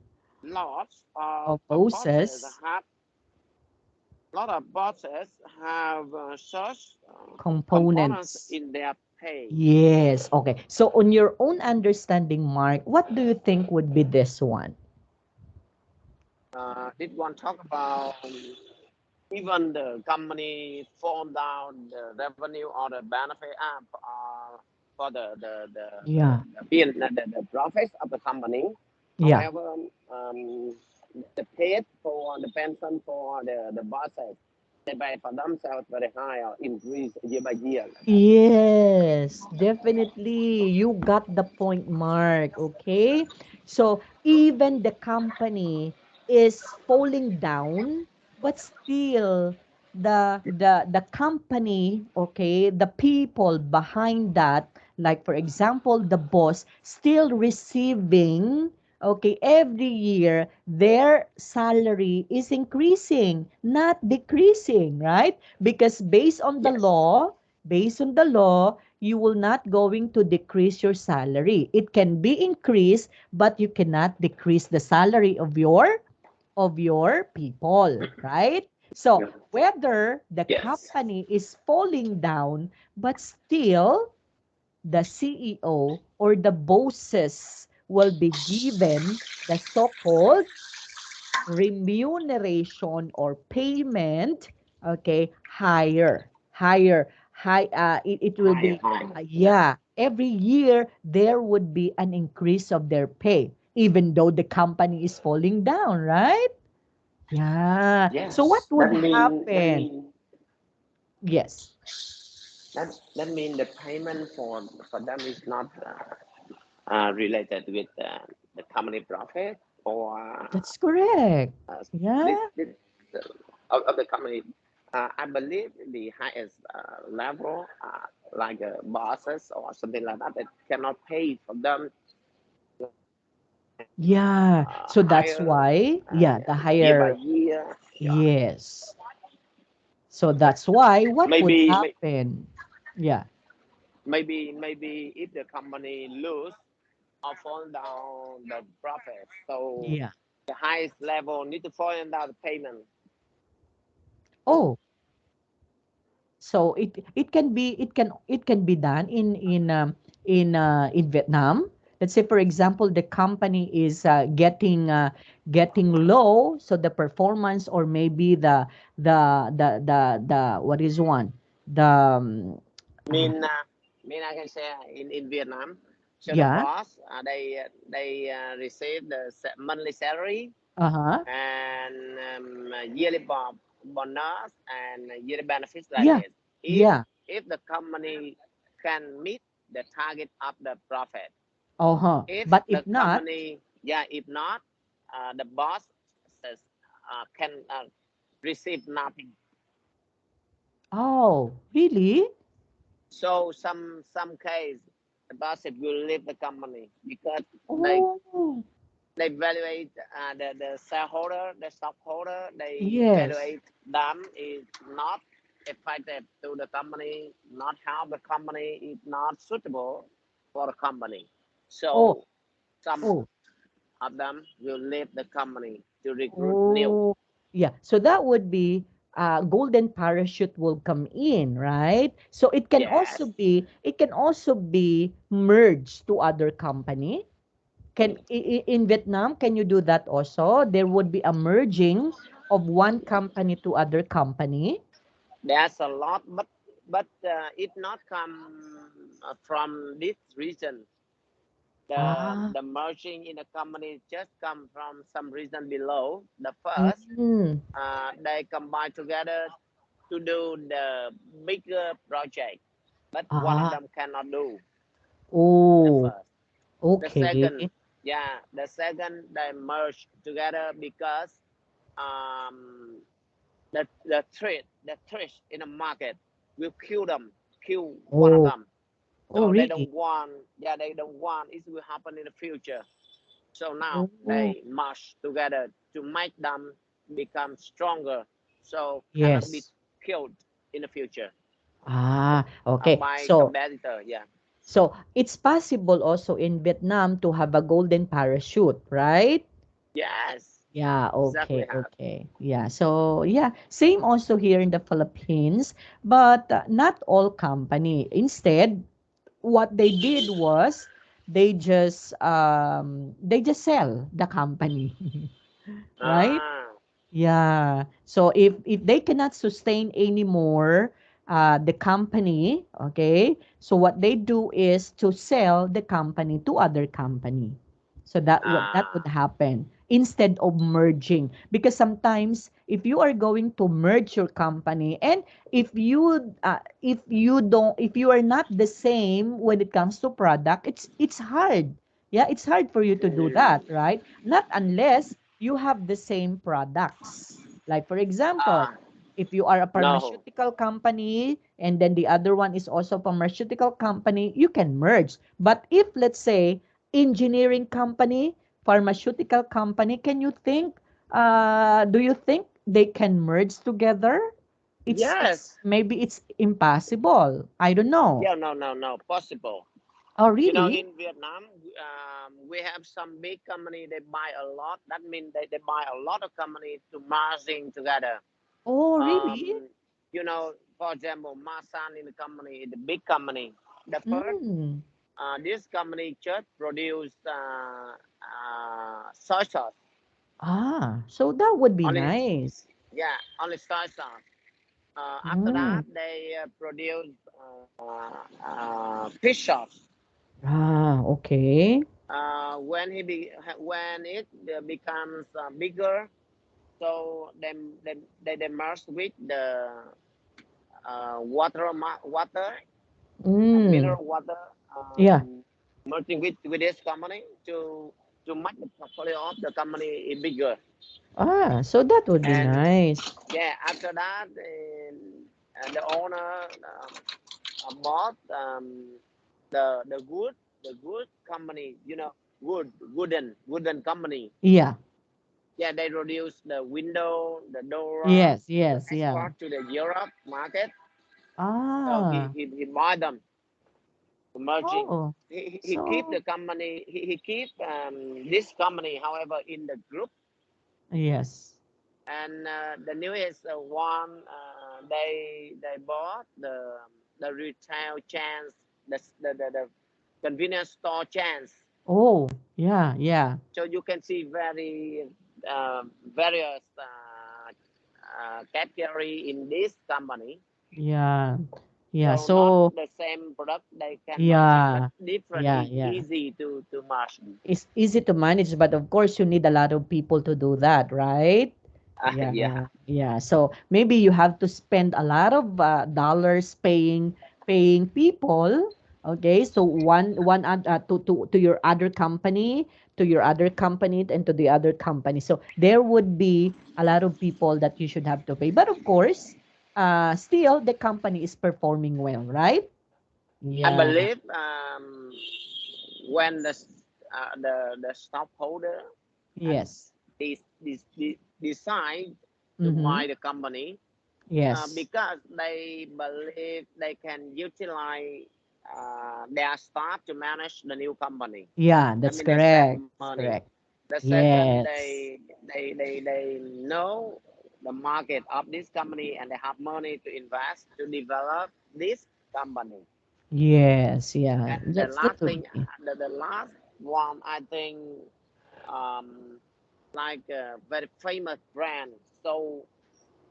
[SPEAKER 2] Lots of
[SPEAKER 1] Of
[SPEAKER 2] bosses
[SPEAKER 1] bosses,
[SPEAKER 2] have lot of bosses have such components
[SPEAKER 1] components.
[SPEAKER 2] in their pay.
[SPEAKER 1] Yes. Okay. So on your own understanding, Mark, what do you think would be this one?
[SPEAKER 2] Did one talk about even the company fall down the revenue or the benefit for
[SPEAKER 1] Yeah.
[SPEAKER 2] the profits of the company.
[SPEAKER 1] Yeah.
[SPEAKER 2] However, the paid for the pension for the bosses, they pay for themselves very high or increase year by year like that.
[SPEAKER 1] Yes, definitely. You got the point, Mark. Okay. So even the company is falling down, but still the company, okay, the people behind that, like for example, the boss still receiving, okay, every year their salary is increasing, not decreasing, right? Because
[SPEAKER 2] Yes,
[SPEAKER 1] based on the law, you will not going to decrease your salary. It can be increased, but you cannot decrease the salary of your people, right? So
[SPEAKER 2] yeah,
[SPEAKER 1] whether the
[SPEAKER 2] yes,
[SPEAKER 1] company is falling down, but still the CEO or the bosses will be given the so-called remuneration or payment, okay, higher, it will
[SPEAKER 2] higher,
[SPEAKER 1] be,
[SPEAKER 2] higher. Yeah,
[SPEAKER 1] yeah, every year there would be an increase of their pay even though the company is falling down, right? Yeah, so what
[SPEAKER 2] yes.
[SPEAKER 1] would
[SPEAKER 2] That
[SPEAKER 1] happen?
[SPEAKER 2] mean
[SPEAKER 1] Yes,
[SPEAKER 2] that mean the payment for them is not related with the company profit or
[SPEAKER 1] that's correct.
[SPEAKER 2] this,
[SPEAKER 1] Yeah.
[SPEAKER 2] this, of the company. I believe the highest level, like bosses or something like that, that cannot pay for them
[SPEAKER 1] Yeah, so that's
[SPEAKER 2] higher
[SPEAKER 1] why, yeah, the
[SPEAKER 2] year by
[SPEAKER 1] higher,
[SPEAKER 2] year. Yeah,
[SPEAKER 1] yes. So that's why what would
[SPEAKER 2] maybe
[SPEAKER 1] happen? Yeah,
[SPEAKER 2] maybe if the company lose or fall down the profit, so
[SPEAKER 1] yeah.
[SPEAKER 2] the highest level need to fall down the payment.
[SPEAKER 1] Oh, so it can be done in Vietnam. Let's say for example the company is getting low, so the performance or maybe the what is one the uh,
[SPEAKER 2] Mean mean I can say in Vietnam, so the
[SPEAKER 1] yeah,
[SPEAKER 2] boss they receive the monthly salary
[SPEAKER 1] uh-huh,
[SPEAKER 2] and yearly bonus and yearly benefits like
[SPEAKER 1] yeah,
[SPEAKER 2] this.
[SPEAKER 1] yeah.
[SPEAKER 2] If the company can meet the target of the profit.
[SPEAKER 1] Uh-huh.
[SPEAKER 2] If
[SPEAKER 1] But
[SPEAKER 2] the
[SPEAKER 1] if not,
[SPEAKER 2] company, yeah, if not, the boss says can receive nothing.
[SPEAKER 1] oh, really?
[SPEAKER 2] So some case the boss will leave the company because they
[SPEAKER 1] Oh,
[SPEAKER 2] they evaluate the shareholder, the stockholder, they
[SPEAKER 1] yes.
[SPEAKER 2] evaluate them is not effective to the company, not how the company is not suitable for the company.
[SPEAKER 1] Oh,
[SPEAKER 2] So some
[SPEAKER 1] oh,
[SPEAKER 2] of them will leave the company to recruit new.
[SPEAKER 1] oh. Yeah. So that would be golden parachute will come in, right? So
[SPEAKER 2] Yes.
[SPEAKER 1] it can also be merged to other company. Can in Vietnam, can you do that also? There would be a merging of one company to other company.
[SPEAKER 2] There's a lot, but it not come from this region.
[SPEAKER 1] Ah.
[SPEAKER 2] The merging in the company just come from some reason below. The first,
[SPEAKER 1] Mm.
[SPEAKER 2] they combine together to do the bigger project, but one of
[SPEAKER 1] Ah.
[SPEAKER 2] them cannot do the
[SPEAKER 1] Oh,
[SPEAKER 2] first. The second,
[SPEAKER 1] okay.
[SPEAKER 2] yeah, the second they merge together because um, the threat in the market will kill them, kill one of
[SPEAKER 1] Oh.
[SPEAKER 2] them.
[SPEAKER 1] Oh,
[SPEAKER 2] So they don't
[SPEAKER 1] really?
[SPEAKER 2] want, yeah, they don't want it will happen in the future. So now
[SPEAKER 1] Oh,
[SPEAKER 2] they merge together to make them become stronger, so cannot be
[SPEAKER 1] yes.
[SPEAKER 2] killed in the future
[SPEAKER 1] Ah, okay.
[SPEAKER 2] by
[SPEAKER 1] So,
[SPEAKER 2] competitor. Yeah.
[SPEAKER 1] so it's possible also in Vietnam to have a golden parachute, right?
[SPEAKER 2] Yes.
[SPEAKER 1] Yeah,
[SPEAKER 2] Exactly.
[SPEAKER 1] okay,
[SPEAKER 2] Have.
[SPEAKER 1] okay. Yeah, so yeah, same also here in the Philippines, but not all company. Instead, what they did was they just sell the company. Right?
[SPEAKER 2] Ah.
[SPEAKER 1] Yeah. So if they cannot sustain anymore the company, okay? So what they do is to sell the company to other company. So that would
[SPEAKER 2] Ah.
[SPEAKER 1] happen instead of merging, because sometimes if you are going to merge your company, and if you are not the same when it comes to product, it's hard. Yeah, it's hard for you to do that,
[SPEAKER 2] Mm.
[SPEAKER 1] right? Not unless you have the same products. Like for example,
[SPEAKER 2] Ah.
[SPEAKER 1] if you are a
[SPEAKER 2] No.
[SPEAKER 1] pharmaceutical company and then the other one is also pharmaceutical company, you can merge. But if let's say engineering company, pharmaceutical company, can you think do you think they can merge together? It's
[SPEAKER 2] Yes.
[SPEAKER 1] maybe it's impossible. I don't know.
[SPEAKER 2] Yeah. No. No. No. Possible.
[SPEAKER 1] Oh,
[SPEAKER 2] You know,
[SPEAKER 1] really?
[SPEAKER 2] in Vietnam, we have some big company. They buy a lot. That means they buy a lot of company to merging together.
[SPEAKER 1] Oh, really?
[SPEAKER 2] Um, you know, for example, Masan in the company, the big company. The first,
[SPEAKER 1] Mm.
[SPEAKER 2] this company just produced soy sauce.
[SPEAKER 1] Ah, so that would be
[SPEAKER 2] Only,
[SPEAKER 1] nice.
[SPEAKER 2] yeah, only soy sauce. After
[SPEAKER 1] Mm.
[SPEAKER 2] that, they produced fish sauce.
[SPEAKER 1] Ah, okay.
[SPEAKER 2] When it becomes bigger, so they merge with the water,
[SPEAKER 1] Mm.
[SPEAKER 2] mineral water,
[SPEAKER 1] Yeah.
[SPEAKER 2] merging with this company to make the portfolio of the company bigger.
[SPEAKER 1] Ah, so that would be
[SPEAKER 2] And
[SPEAKER 1] nice.
[SPEAKER 2] yeah, after that, the owner bought the good company, you know, wooden company.
[SPEAKER 1] Yeah.
[SPEAKER 2] Yeah, they produce the window, the door
[SPEAKER 1] Yes,
[SPEAKER 2] to
[SPEAKER 1] yes, yeah.
[SPEAKER 2] export to the Europe market. So
[SPEAKER 1] Ah.
[SPEAKER 2] he bought them, merging.
[SPEAKER 1] Oh.
[SPEAKER 2] He keep
[SPEAKER 1] So,
[SPEAKER 2] the company. He keep this company, however, in the group.
[SPEAKER 1] yes.
[SPEAKER 2] And the newest one, they bought the retail chains, the convenience store chains.
[SPEAKER 1] Oh, yeah, yeah.
[SPEAKER 2] So you can see various category in this company.
[SPEAKER 1] Yeah. Yeah.
[SPEAKER 2] So not
[SPEAKER 1] So,
[SPEAKER 2] the same product they can merge, but
[SPEAKER 1] yeah.
[SPEAKER 2] different
[SPEAKER 1] Yeah,
[SPEAKER 2] is
[SPEAKER 1] yeah.
[SPEAKER 2] easy to merge.
[SPEAKER 1] It's easy to manage, but of course you need a lot of people to do that, right? Yeah,
[SPEAKER 2] Yeah.
[SPEAKER 1] yeah. So maybe you have to spend a lot of dollars paying people Okay, so to your other company, to your other company, and to the other company. So there would be a lot of people that you should have to pay. But of course, still the company is performing well, right?
[SPEAKER 2] I
[SPEAKER 1] Yeah.
[SPEAKER 2] believe when the stockholder and
[SPEAKER 1] Yes.
[SPEAKER 2] decide to
[SPEAKER 1] Mm-hmm.
[SPEAKER 2] buy the company,
[SPEAKER 1] Yes.
[SPEAKER 2] because they believe they can utilize their staff to manage the new company.
[SPEAKER 1] Yeah,
[SPEAKER 2] That
[SPEAKER 1] that's
[SPEAKER 2] means they save
[SPEAKER 1] correct. That's
[SPEAKER 2] money.
[SPEAKER 1] correct.
[SPEAKER 2] The second,
[SPEAKER 1] Yes.
[SPEAKER 2] they know the market of this company and they have money to invest to develop this company.
[SPEAKER 1] Yes. Yeah.
[SPEAKER 2] And
[SPEAKER 1] That would be.
[SPEAKER 2] the last one, I think, um, like a very famous brand. So,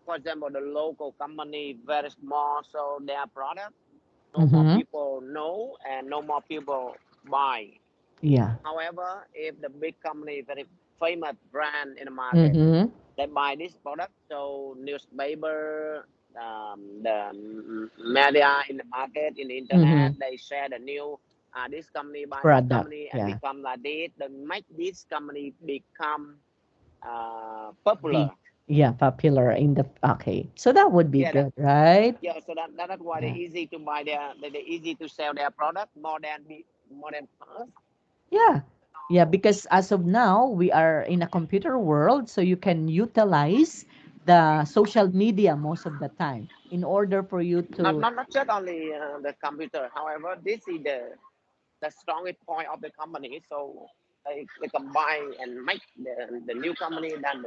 [SPEAKER 2] for example, the local company very small, so their product no more
[SPEAKER 1] Mm-hmm.
[SPEAKER 2] people know and no more people buy.
[SPEAKER 1] Yeah.
[SPEAKER 2] However, if the big company, very famous brand in the market,
[SPEAKER 1] Mm-hmm.
[SPEAKER 2] they buy this product, so newspaper, the media in the market, in the internet,
[SPEAKER 1] Mm-hmm.
[SPEAKER 2] they share the new. This company buy this
[SPEAKER 1] Product.
[SPEAKER 2] company and
[SPEAKER 1] Yeah.
[SPEAKER 2] become like this. They make this company become
[SPEAKER 1] Big.
[SPEAKER 2] popular.
[SPEAKER 1] Yeah, popular in the okay. So that would be
[SPEAKER 2] Yeah,
[SPEAKER 1] good, right?
[SPEAKER 2] yeah. So that's why they
[SPEAKER 1] Yeah.
[SPEAKER 2] easy to buy they easy to sell their product more than us.
[SPEAKER 1] Yeah. Yeah, because as of now, we are in a computer world, so you can utilize the social media most of the time in order for you to.
[SPEAKER 2] Not just only the computer. However, this is the strongest point of the company. So they combine and make the new company than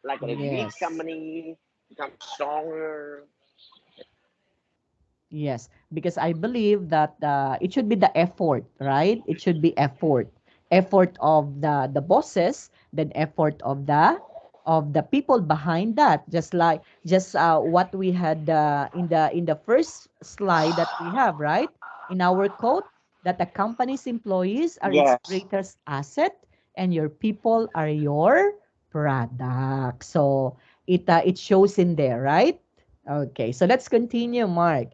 [SPEAKER 2] like a big
[SPEAKER 1] Yes.
[SPEAKER 2] company become stronger.
[SPEAKER 1] Yes, because I believe that it should be the effort, right? It should be effort, effort of the bosses, then effort of the people behind that. Just what we had in the first slide that we have, right? In our quote, that the company's employees are its
[SPEAKER 2] Yes.
[SPEAKER 1] greatest asset, and your people are your product. So it shows in there, right? Okay, so let's continue, Mark.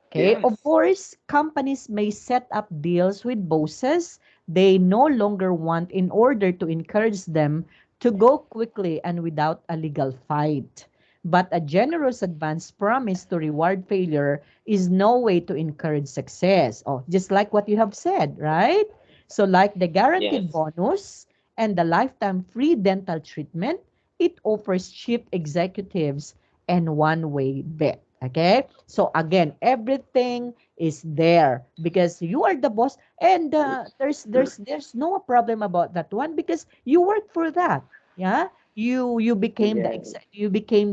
[SPEAKER 1] Okay, of
[SPEAKER 2] Yes.
[SPEAKER 1] course, companies may set up deals with bosses they no longer want in order to encourage them to go quickly and without a legal fight. But a generous advance promise to reward failure is no way to encourage success. Oh, just like what you have said, right? So, like the guaranteed
[SPEAKER 2] Yes.
[SPEAKER 1] bonus and the lifetime free dental treatment, it offers cheap executives and one way bet. Okay? So again, everything is there because you are the boss and there's no problem about that one because you work for that. Yeah?
[SPEAKER 2] Yeah.
[SPEAKER 1] You became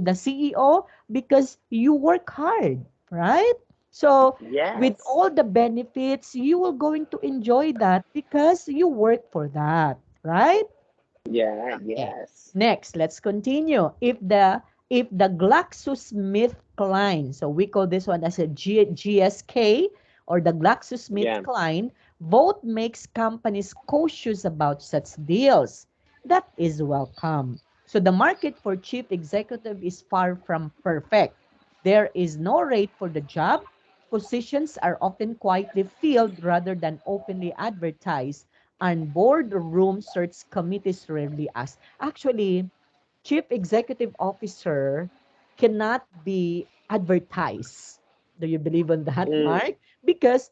[SPEAKER 1] the CEO because you work hard, right? So with
[SPEAKER 2] Yes.
[SPEAKER 1] all the benefits, you will going to enjoy that because you work for that, right?
[SPEAKER 2] Yeah.
[SPEAKER 1] Okay.
[SPEAKER 2] Yes.
[SPEAKER 1] Next, let's continue. If the GlaxoSmithKline, so we call this one as a GSK or the
[SPEAKER 2] Yeah.
[SPEAKER 1] GlaxoSmithKline, vote makes companies cautious about such deals. That is welcome. So the market for chief executive is far from perfect. There is no rate for the job. Positions are often quietly filled rather than openly advertised, and boardroom search committees rarely ask. Actually, chief executive officer cannot be advertised. Do you believe in that,
[SPEAKER 2] Mm.
[SPEAKER 1] Mark? Because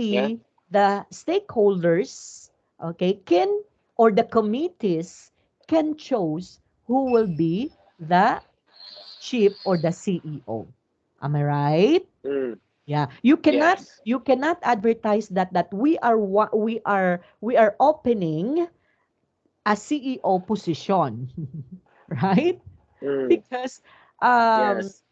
[SPEAKER 2] Yeah.
[SPEAKER 1] only the stakeholders, okay, can or the committees can choose who will be the chief or the CEO. Am I right?
[SPEAKER 2] Mm.
[SPEAKER 1] Yeah,
[SPEAKER 2] Yes.
[SPEAKER 1] you cannot advertise that we are opening a CEO position, right?
[SPEAKER 2] Mm.
[SPEAKER 1] Because um
[SPEAKER 2] Yes.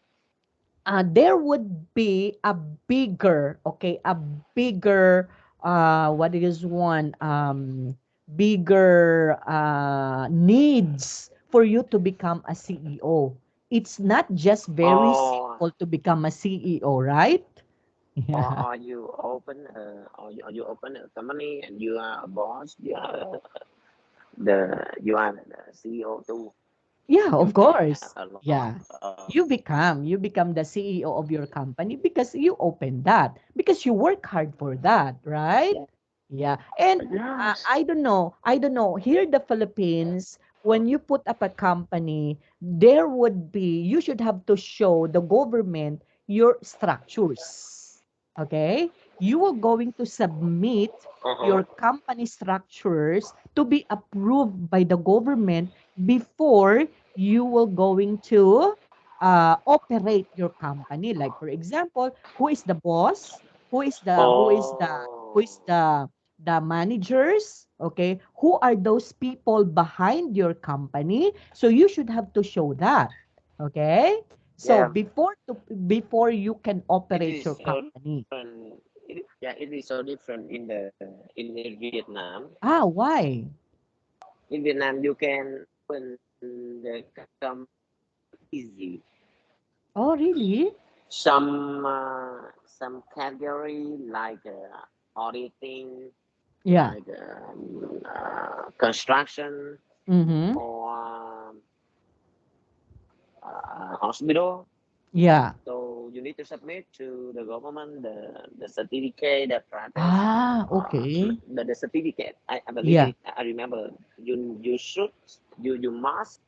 [SPEAKER 1] there would be a bigger, okay, a bigger what is one bigger needs for you to become a CEO. It's not just very
[SPEAKER 2] Or
[SPEAKER 1] simple to become a CEO, right? Yeah.
[SPEAKER 2] or or you open a company and you are a boss. You are the CEO too.
[SPEAKER 1] Yeah,
[SPEAKER 2] You
[SPEAKER 1] of
[SPEAKER 2] can have
[SPEAKER 1] course.
[SPEAKER 2] a lot
[SPEAKER 1] Yeah.
[SPEAKER 2] of
[SPEAKER 1] You become the CEO of your company because you open that, because you work hard for that, right?
[SPEAKER 2] yeah.
[SPEAKER 1] Yeah. And
[SPEAKER 2] Yes.
[SPEAKER 1] I don't know, here in the Philippines, when you put up a company, there would be, you should have to show the government your structures. Okay? You are going to submit
[SPEAKER 2] Uh-huh.
[SPEAKER 1] your company structures to be approved by the government before you will going to operate your company. Like for example, who is the boss?
[SPEAKER 2] Oh,
[SPEAKER 1] Who is the managers, okay? Who are those people behind your company? So you should have to show that, okay? So
[SPEAKER 2] yeah.
[SPEAKER 1] before you can
[SPEAKER 2] It
[SPEAKER 1] operate
[SPEAKER 2] is
[SPEAKER 1] your
[SPEAKER 2] so
[SPEAKER 1] company.
[SPEAKER 2] different. Yeah, it is so different in Vietnam.
[SPEAKER 1] Ah, why?
[SPEAKER 2] In Vietnam, you can open the company easy.
[SPEAKER 1] Oh, really?
[SPEAKER 2] Some category like auditing,
[SPEAKER 1] Yeah.
[SPEAKER 2] like construction
[SPEAKER 1] Mm-hmm.
[SPEAKER 2] or hospital.
[SPEAKER 1] Yeah.
[SPEAKER 2] So you need to submit to the government the certificate, the practice,
[SPEAKER 1] Ah, okay.
[SPEAKER 2] the certificate. I believe
[SPEAKER 1] Yeah.
[SPEAKER 2] it. I remember you should you must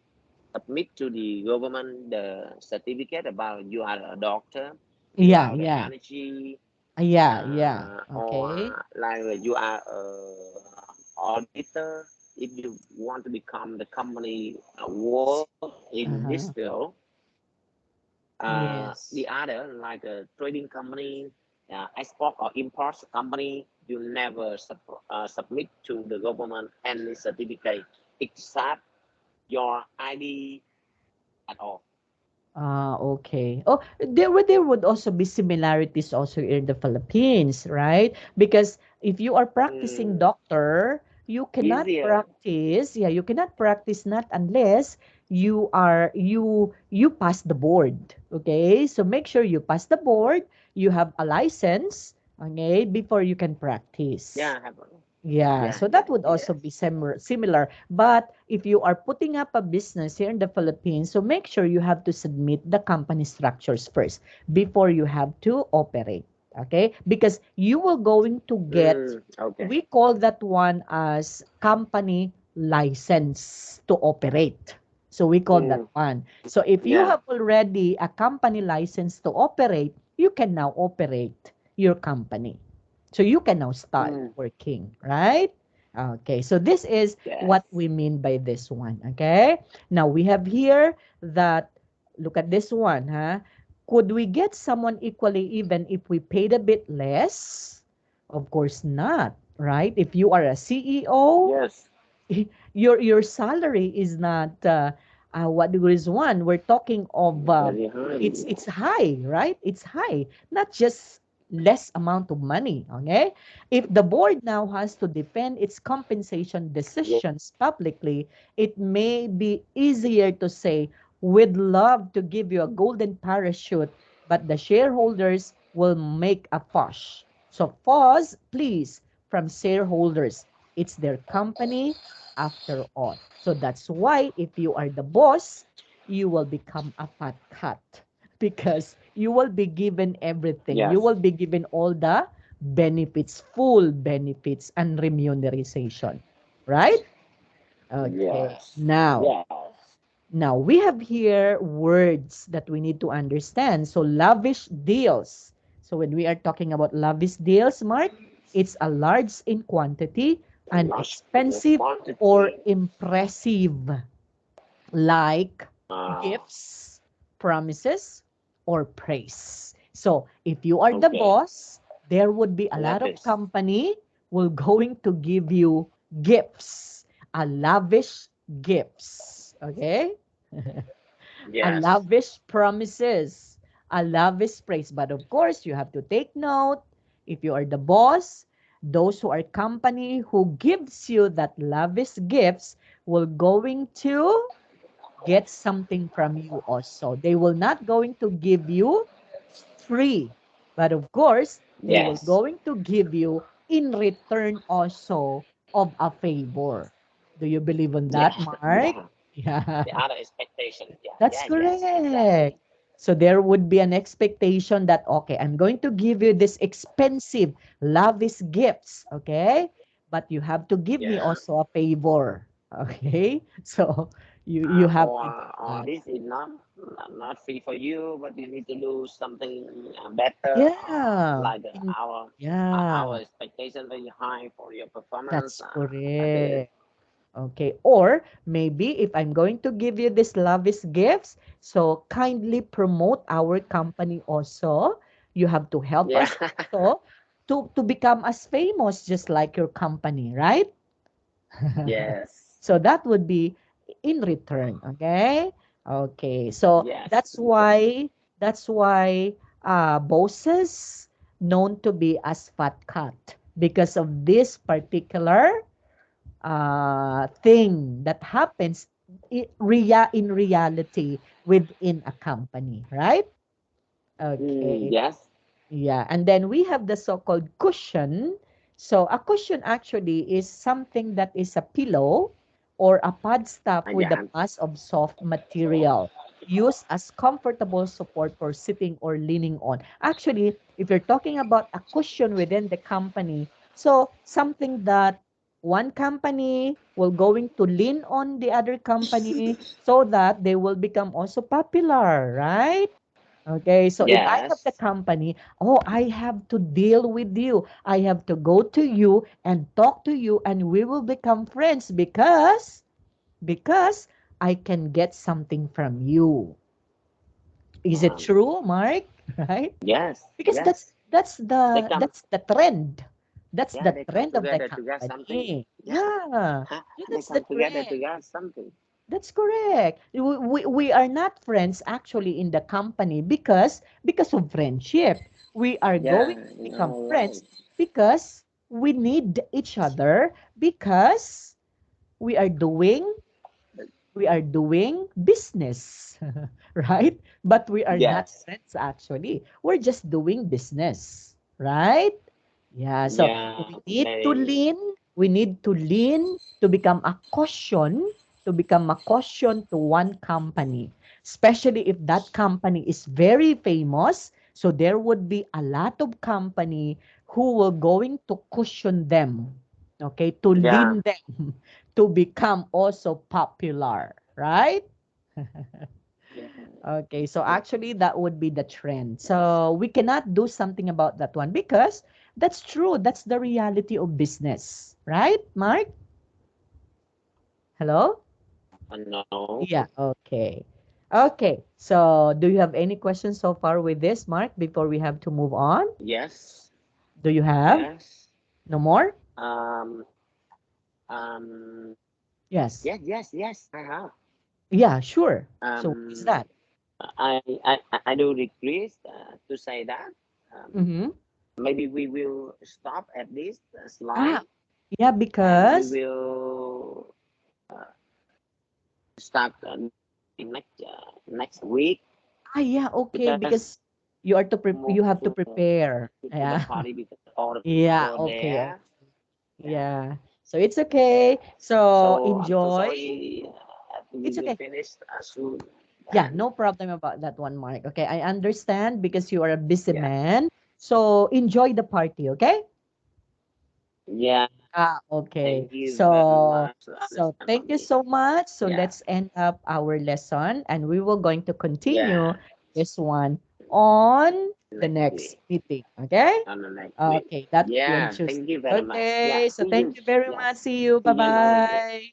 [SPEAKER 2] submit to the government the certificate about you are a doctor, you
[SPEAKER 1] Yeah,
[SPEAKER 2] are the
[SPEAKER 1] yeah.
[SPEAKER 2] energy,
[SPEAKER 1] Yeah, yeah. Okay.
[SPEAKER 2] or like you are a auditor. If you want to become the company work in this
[SPEAKER 1] Uh-huh.
[SPEAKER 2] field, the
[SPEAKER 1] Yes.
[SPEAKER 2] other like a trading company, export or import company, you never submit to the government any certificate except your ID at all.
[SPEAKER 1] Okay. Oh, there would also be similarities also in the Philippines, right? Because if you are practicing
[SPEAKER 2] Mm,
[SPEAKER 1] doctor, you cannot
[SPEAKER 2] easier.
[SPEAKER 1] practice. Yeah, you cannot practice not unless you pass the board. Okay? So make sure you pass the board, you have a license, okay, before you can practice.
[SPEAKER 2] Yeah, have
[SPEAKER 1] Yeah,
[SPEAKER 2] yeah,
[SPEAKER 1] so
[SPEAKER 2] yeah,
[SPEAKER 1] that would
[SPEAKER 2] yes.
[SPEAKER 1] also be similar. But if you are putting up a business here in the Philippines, so make sure you have to submit the company structures first before you have to operate. Okay? Because you will going to get,
[SPEAKER 2] Okay.
[SPEAKER 1] we call that one as company license to operate. So we call that
[SPEAKER 2] Mm,
[SPEAKER 1] one. So if you
[SPEAKER 2] yeah.
[SPEAKER 1] have already a company license to operate, you can now operate your company. So you can now start
[SPEAKER 2] Mm,
[SPEAKER 1] working, right? Okay, so this is
[SPEAKER 2] yes.
[SPEAKER 1] what we mean by this one, okay? Now we have here that, look at this one, huh? Could we get someone equally even if we paid a bit less? Of course not, right? If you are a CEO,
[SPEAKER 2] Yes.
[SPEAKER 1] your salary is not what is one we're talking of,
[SPEAKER 2] Very high.
[SPEAKER 1] it's high, right? It's high, not just less amount of money, okay? If the board now has to defend its compensation
[SPEAKER 2] Yeah.
[SPEAKER 1] decisions publicly, it may be easier to say, we'd love to give you a golden parachute, but the shareholders will make a fuss. So pause please from shareholders, it's their company after all. So that's why if you are the boss, you will become a fat cat because you will be given everything. You
[SPEAKER 2] Yes.
[SPEAKER 1] will be given all the benefits, full benefits and remuneration. Right? Okay.
[SPEAKER 2] Yes.
[SPEAKER 1] Now,
[SPEAKER 2] Yes.
[SPEAKER 1] we have here words that we need to understand. So lavish deals. So when we are talking about lavish deals, Mark, it's a large in quantity
[SPEAKER 2] A
[SPEAKER 1] and
[SPEAKER 2] large
[SPEAKER 1] expensive or
[SPEAKER 2] quantity.
[SPEAKER 1] impressive, like
[SPEAKER 2] Uh,
[SPEAKER 1] gifts, promises, or praise. So if you are the
[SPEAKER 2] okay.
[SPEAKER 1] boss, there would be a lot of
[SPEAKER 2] Lavish.
[SPEAKER 1] company will going to give you gifts, a lavish gifts. Okay? A
[SPEAKER 2] Yes.
[SPEAKER 1] lavish promises, a lavish praise. But of course, you have to take note, if you are the boss, those who are company who gives you that lavish gifts will going to get something from you also. They will not going to give you free. But of course, they will
[SPEAKER 2] Yes.
[SPEAKER 1] going to give you in return also of a favor. Do you believe in
[SPEAKER 2] Yeah.
[SPEAKER 1] that, Mark?
[SPEAKER 2] Yeah.
[SPEAKER 1] Yeah.
[SPEAKER 2] the other expectation. Yeah,
[SPEAKER 1] That's
[SPEAKER 2] yeah, yes, exactly.
[SPEAKER 1] correct. So there would be an expectation that, okay, I'm going to give you this expensive, lavish gifts, okay? But you have to give me
[SPEAKER 2] Yeah.
[SPEAKER 1] also a favor, okay? So you have to do
[SPEAKER 2] Or
[SPEAKER 1] that.
[SPEAKER 2] this is not free for you, but you need to do something better.
[SPEAKER 1] Yeah.
[SPEAKER 2] Like our
[SPEAKER 1] Yeah,
[SPEAKER 2] expectation very high for your performance.
[SPEAKER 1] that's
[SPEAKER 2] Like this.
[SPEAKER 1] correct. Okay. Or maybe if I'm going to give you these lavish gifts, so kindly promote our company also. You have to help
[SPEAKER 2] Yeah.
[SPEAKER 1] us also to become as famous just like your company, right?
[SPEAKER 2] Yes.
[SPEAKER 1] So that would be in return, okay? Okay. So
[SPEAKER 2] Yes.
[SPEAKER 1] that's why bosses known to be as fat cat because of this particular thing that happens in reality within a company, right? Okay.
[SPEAKER 2] Yes.
[SPEAKER 1] Yeah, and then we have the so-called cushion. So a cushion actually is something that is a pillow or a pad stuff with a
[SPEAKER 2] Yeah.
[SPEAKER 1] mass of soft material used as comfortable support for sitting or leaning on. Actually, if you're talking about a cushion within the company, so something that one company will going to lean on the other company so that they will become also popular, right? Okay, so if I have the
[SPEAKER 2] Yes.
[SPEAKER 1] company, oh, I have to deal with you. I have to go to you and talk to you, and we will become friends because I can get something from you. Is it
[SPEAKER 2] Um,
[SPEAKER 1] true, Mark? Right?
[SPEAKER 2] yes.
[SPEAKER 1] Because that's
[SPEAKER 2] Yes.
[SPEAKER 1] that's
[SPEAKER 2] They
[SPEAKER 1] the
[SPEAKER 2] come.
[SPEAKER 1] that's the trend. That's
[SPEAKER 2] Yeah,
[SPEAKER 1] the
[SPEAKER 2] they come
[SPEAKER 1] trend of the
[SPEAKER 2] together to get something.
[SPEAKER 1] company.
[SPEAKER 2] Yeah.
[SPEAKER 1] Yeah. Yeah,
[SPEAKER 2] They
[SPEAKER 1] that's the
[SPEAKER 2] come together to
[SPEAKER 1] trend.
[SPEAKER 2] get something.
[SPEAKER 1] That's correct. We are not friends actually in the company because of friendship. We are going
[SPEAKER 2] Yeah.
[SPEAKER 1] to become
[SPEAKER 2] You're right.
[SPEAKER 1] friends because we need each other because we are doing we are doing business, right? But we are not
[SPEAKER 2] Yes.
[SPEAKER 1] friends actually. We're just doing business, right? Yeah, so
[SPEAKER 2] Yeah.
[SPEAKER 1] we need to
[SPEAKER 2] They.
[SPEAKER 1] lean, we need to lean to become a caution, to become a caution to one company, especially if that company is very famous. So there would be a lot of company who will going to cushion them, okay, to
[SPEAKER 2] Yeah.
[SPEAKER 1] lean them to become also popular, right?
[SPEAKER 2] Yeah.
[SPEAKER 1] Okay, so actually that would be the trend. So we cannot do something about that one because that's true. That's the reality of business, right, Mark? Hello?
[SPEAKER 2] No.
[SPEAKER 1] Yeah, okay. Okay, so do you have any questions so far with this, Mark, before we have to move on?
[SPEAKER 2] Yes.
[SPEAKER 1] Do you have?
[SPEAKER 2] Yes.
[SPEAKER 1] No more?
[SPEAKER 2] Um. Um.
[SPEAKER 1] Yes.
[SPEAKER 2] Yes. Yes. Yes. I have.
[SPEAKER 1] Yeah, sure. So what is
[SPEAKER 2] Um.
[SPEAKER 1] that?
[SPEAKER 2] I do regret to say that.
[SPEAKER 1] Mm-hmm.
[SPEAKER 2] Maybe we will stop at this
[SPEAKER 1] Ah,
[SPEAKER 2] slide,
[SPEAKER 1] yeah,
[SPEAKER 2] and we
[SPEAKER 1] because
[SPEAKER 2] will start next week,
[SPEAKER 1] yeah, okay,
[SPEAKER 2] because
[SPEAKER 1] because
[SPEAKER 2] move
[SPEAKER 1] you have to prepare.
[SPEAKER 2] to the
[SPEAKER 1] Yeah.
[SPEAKER 2] party because all the
[SPEAKER 1] Yeah,
[SPEAKER 2] people
[SPEAKER 1] okay.
[SPEAKER 2] there. Yeah.
[SPEAKER 1] Yeah. So it's okay. So
[SPEAKER 2] So I'm so
[SPEAKER 1] enjoy.
[SPEAKER 2] sorry. We
[SPEAKER 1] It's
[SPEAKER 2] will
[SPEAKER 1] okay.
[SPEAKER 2] finish soon.
[SPEAKER 1] Yeah,
[SPEAKER 2] And
[SPEAKER 1] no problem about that one, Mark. Okay, I understand because you are a busy
[SPEAKER 2] yeah,
[SPEAKER 1] man. So enjoy the party, okay?
[SPEAKER 2] yeah.
[SPEAKER 1] Okay.
[SPEAKER 2] Thank you very
[SPEAKER 1] So
[SPEAKER 2] much to understand
[SPEAKER 1] thank
[SPEAKER 2] on
[SPEAKER 1] you
[SPEAKER 2] me.
[SPEAKER 1] so much. So
[SPEAKER 2] Yeah,
[SPEAKER 1] let's end up our lesson and we will going to
[SPEAKER 2] yeah.
[SPEAKER 1] continue this one on the
[SPEAKER 2] Next
[SPEAKER 1] next
[SPEAKER 2] week,
[SPEAKER 1] meeting. Okay?
[SPEAKER 2] on the next week.
[SPEAKER 1] Okay, that will be on
[SPEAKER 2] Yeah. Thank
[SPEAKER 1] Tuesday.
[SPEAKER 2] you very much. Yeah.
[SPEAKER 1] Okay, so
[SPEAKER 2] See you.
[SPEAKER 1] thank you very
[SPEAKER 2] Yes.
[SPEAKER 1] much. See you.
[SPEAKER 2] See you next week.
[SPEAKER 1] Bye-bye.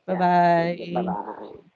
[SPEAKER 2] Yeah. See you. Bye
[SPEAKER 1] Bye-bye.
[SPEAKER 2] bye.